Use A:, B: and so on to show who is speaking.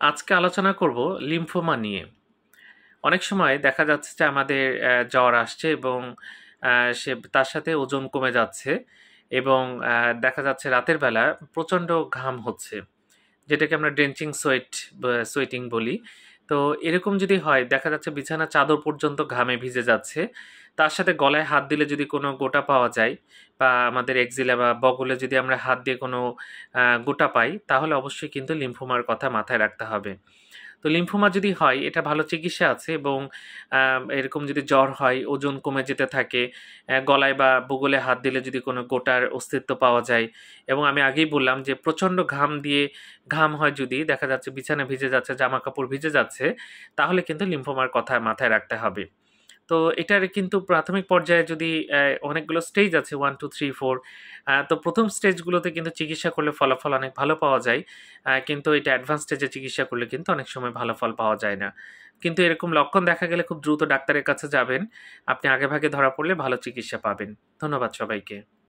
A: আজকে আলোচনা করব লিম্ফোমা নিয়ে। অনেক সময় দেখা যাচ্ছে যে আমাদের জ্বর আসছে এবং সে তার সাথে ওজন কমে যাচ্ছে এবং দেখা যাচ্ছে রাতের বেলা প্রচণ্ড ঘাম হচ্ছে, যেটাকে আমরা ড্রেঞ্চিং সোয়েটিং বলি। তো এরকম যদি হয়, দেখা যাচ্ছে বিছানা চাদর পর্যন্ত ঘামে ভিজে যাচ্ছে, তার সাথে গলায় হাত দিলে যদি কোনো গোটা পাওয়া যায় বা আমাদের এক্সিলা বা বগলে যদি আমরা হাত দিয়ে কোনো গোটা পাই, তাহলে অবশ্যই কিন্তু লিম্ফোমার কথা মাথায় রাখতে হবে। তো লিম্ফোমা যদি হয়, এটা ভালো চিকিৎসা আছে এবং এরকম যদি জ্বর হয়, ওজন কমে যেতে থাকে, গলায় বা বুগলে হাত দিলে যদি কোনো গোটার অস্তিত্ব পাওয়া যায়, এবং আমি আগেই বললাম যে প্রচণ্ড ঘাম হয়, যদি দেখা যাচ্ছে বিছানা ভিজে যাচ্ছে, জামা কাপড় ভিজে যাচ্ছে, তাহলে কিন্তু লিম্ফোমার কথা মাথায় রাখতে হবে। তো এটার কিন্তু প্রাথমিক পর্যায়ে যদি অনেকগুলো স্টেজ আছে, 1, 2, 3, 4। তো প্রথম স্টেজগুলোতে কিন্তু চিকিৎসা করলে ফলাফল অনেক ভালো পাওয়া যায়। কিন্তু এটা অ্যাডভান্স স্টেজে চিকিৎসা করলে কিন্তু অনেক সময় ভালো ফল পাওয়া যায় না। কিন্তু এরকম লক্ষণ দেখা গেলে খুব দ্রুত ডাক্তারের কাছে যাবেন। আপনি আগেভাগে ধরা পড়লে ভালো চিকিৎসা পাবেন। ধন্যবাদ সবাইকে।